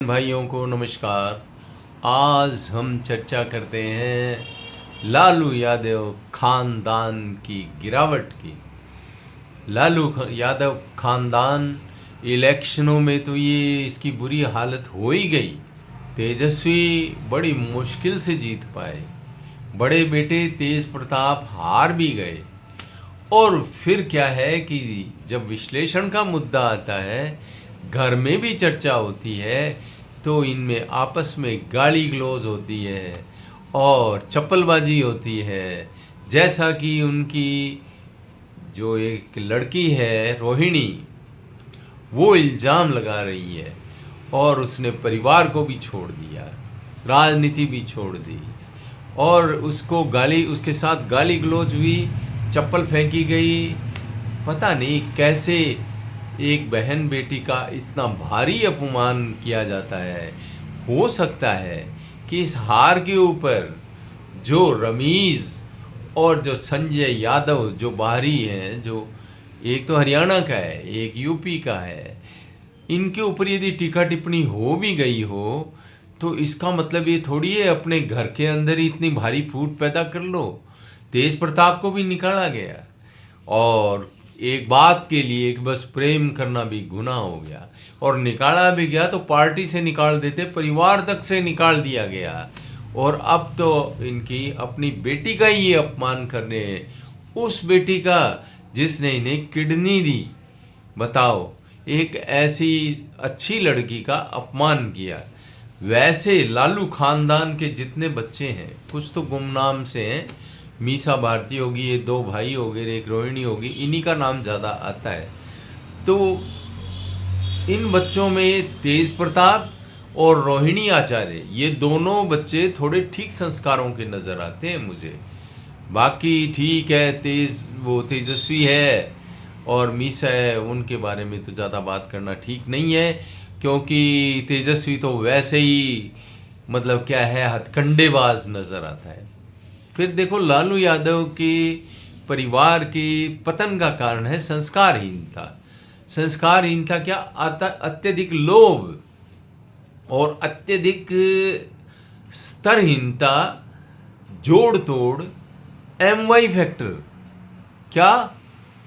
भाइयों को नमस्कार। आज हम चर्चा करते हैं लालू यादव खानदान की गिरावट की। यादव खानदान इलेक्शनों में तो ये इसकी बुरी हालत हो ही गई। तेजस्वी बड़ी मुश्किल से जीत पाए, बड़े बेटे तेज प्रताप हार भी गए। और फिर क्या है कि जब विश्लेषण का मुद्दा आता है, घर में भी चर्चा होती है, तो इनमें आपस में गाली गलौज होती है और चप्पलबाजी होती है। जैसा कि उनकी जो एक लड़की है रोहिणी, वो इल्ज़ाम लगा रही है और उसने परिवार को भी छोड़ दिया, राजनीति भी छोड़ दी, और उसके साथ गाली गलौज हुई, चप्पल फेंकी गई। पता नहीं कैसे एक बहन बेटी का इतना भारी अपमान किया जाता है। हो सकता है कि इस हार के ऊपर जो रमीज़ और जो संजय यादव जो बाहरी हैं, जो एक तो हरियाणा का है, एक यूपी का है, इनके ऊपर यदि टीका टिप्पणी हो भी गई हो, तो इसका मतलब ये थोड़ी है अपने घर के अंदर ही इतनी भारी फूट पैदा कर लो। तेज प्रताप को भी निकाला गया, और एक बात के लिए एक बस प्रेम करना भी गुनाह हो गया, और निकाला भी गया तो पार्टी से निकाल देते, परिवार तक से निकाल दिया गया। और अब तो इनकी अपनी बेटी का ही ये अपमान कर रहे हैं, उस बेटी का जिसने इन्हें किडनी दी। बताओ, एक ऐसी अच्छी लड़की का अपमान किया। वैसे लालू खानदान के जितने बच्चे हैं, कुछ तो गुमनाम से हैं, मीसा भारती होगी, ये दो भाई हो गए, एक रोहिणी होगी, इन्हीं का नाम ज़्यादा आता है। तो इन बच्चों में तेज प्रताप और रोहिणी आचार्य, ये दोनों बच्चे थोड़े ठीक संस्कारों के नज़र आते हैं मुझे। बाकी ठीक है, तेजस्वी है और मीसा है, उनके बारे में तो ज़्यादा बात करना ठीक नहीं है, क्योंकि तेजस्वी तो वैसे ही मतलब क्या है, हथकंडेबाज नज़र आता है। फिर देखो, लालू यादव के परिवार के पतन का कारण है संस्कारहीनता। संस्कारहीनता क्या, अत्यधिक लोभ और अत्यधिक स्तरहीनता, जोड़ तोड़, MY फैक्टर, क्या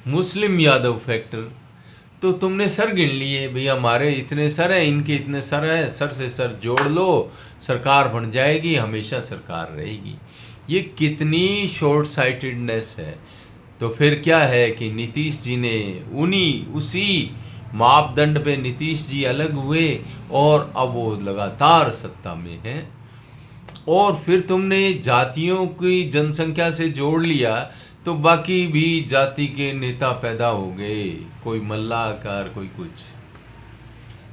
मुस्लिम यादव फैक्टर। तो तुमने सर गिन लिए, भैया हमारे इतने सर हैं, इनके इतने सर हैं, सर से सर जोड़ लो, सरकार बन जाएगी, हमेशा सरकार रहेगी। ये कितनी शॉर्ट साइटेडनेस है। तो फिर क्या है कि नीतीश जी ने उसी मापदंड पे नीतीश जी अलग हुए और अब वो लगातार सत्ता में हैं। और फिर तुमने जातियों की जनसंख्या से जोड़ लिया, तो बाकी भी जाति के नेता पैदा हो गए, कोई मल्लाकार, कोई कुछ।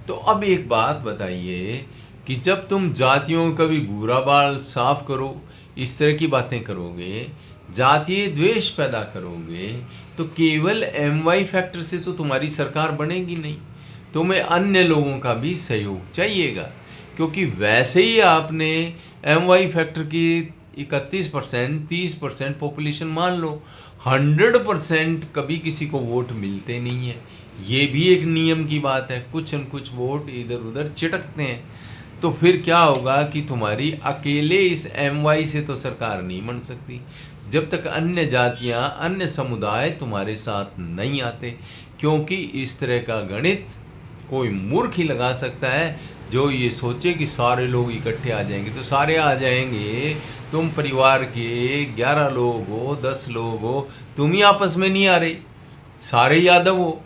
तो अब एक बात बताइए कि जब तुम जातियों का भी बुरा बाल साफ करो, इस तरह की बातें करोगे, जातीय द्वेष पैदा करोगे, तो केवल MY फैक्टर से तो तुम्हारी सरकार बनेगी नहीं। तुम्हें अन्य लोगों का भी सहयोग चाहिएगा, क्योंकि वैसे ही आपने MY फैक्टर की 31%, 30% पॉपुलेशन मान लो, 100% कभी किसी को वोट मिलते नहीं है। ये भी एक नियम की बात है, कुछ न कुछ वोट इधर उधर चिटकते हैं। तो फिर क्या होगा कि तुम्हारी अकेले इस MY से तो सरकार नहीं बन सकती, जब तक अन्य जातियां, अन्य समुदाय तुम्हारे साथ नहीं आते। क्योंकि इस तरह का गणित कोई मूर्ख ही लगा सकता है, जो ये सोचे कि सारे लोग इकट्ठे आ जाएंगे। तो सारे आ जाएंगे, तुम परिवार के 11 लोग हो, 10 लोग हो, तुम ही आपस में नहीं आ रहे, सारे यादव हो।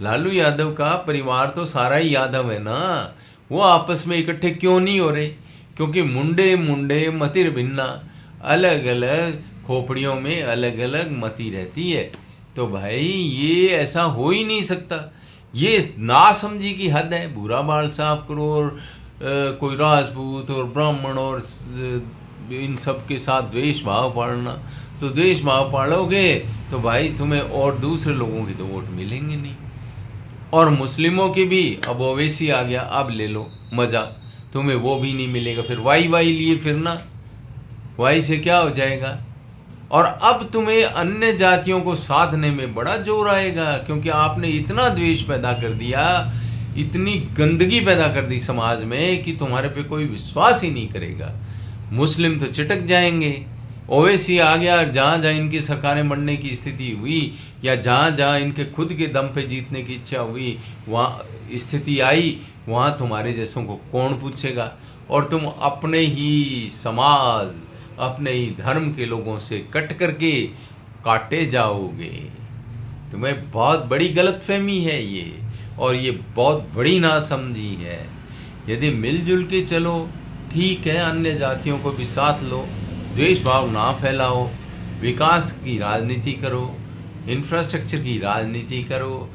लालू यादव का परिवार तो सारा ही यादव है ना, वो आपस में इकट्ठे क्यों नहीं हो रहे? क्योंकि मुंडे मुंडे मतिर भिन्ना, अलग अलग खोपड़ियों में अलग अलग मति रहती है। तो भाई ये ऐसा हो ही नहीं सकता, ये नासमझी की हद है। बुरा बाल साफ करो और कोई राजपूत और ब्राह्मण और इन सब के साथ द्वेष भाव पालना, तो द्वेष भाव पालोगे तो भाई तुम्हें और दूसरे लोगों की तो वोट मिलेंगे नहीं। और मुस्लिमों के भी, अब ओवैसी आ गया, अब ले लो मज़ा, तुम्हें वो भी नहीं मिलेगा। फिर वाई लिए फिरना, वाई से क्या हो जाएगा? और अब तुम्हें अन्य जातियों को साधने में बड़ा जोर आएगा, क्योंकि आपने इतना द्वेष पैदा कर दिया इतनी गंदगी पैदा कर दी समाज में कि तुम्हारे पे कोई विश्वास ही नहीं करेगा। मुस्लिम तो चिटक जाएंगे। ओवैसी आ गया, जहाँ जहाँ इनकी सरकारें बनने की स्थिति हुई या जहाँ जहाँ इनके खुद के दम पे जीतने की इच्छा हुई, वहाँ स्थिति आई, वहाँ तुम्हारे जैसों को कौन पूछेगा। और तुम अपने ही समाज, अपने ही धर्म के लोगों से कट करके काटे जाओगे। तुम्हें बहुत बड़ी गलतफहमी है ये, और ये बहुत बड़ी नासमझी है। यदि मिलजुल के चलो ठीक है, अन्य जातियों को भी साथ लो, द्वेष भाव ना फैलाओ, विकास की राजनीति करो, इंफ्रास्ट्रक्चर की राजनीति करो।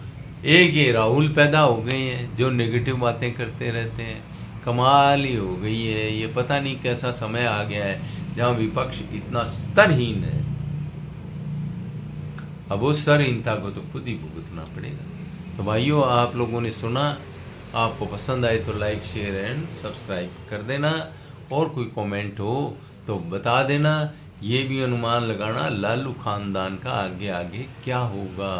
एक ये राहुल पैदा हो गए हैं जो नेगेटिव बातें करते रहते हैं। कमाल ही हो गई है, ये पता नहीं कैसा समय आ गया है जहाँ विपक्ष इतना स्तरहीन है। अब उस स्तरहीनता को तो खुद ही भुगतना पड़ेगा। तो भाइयों, आप लोगों ने सुना, आपको पसंद आए तो लाइक शेयर एंड सब्सक्राइब कर देना, और कोई कमेंट हो तो बता देना। ये भी अनुमान लगाना लालू खानदान का आगे आगे क्या होगा।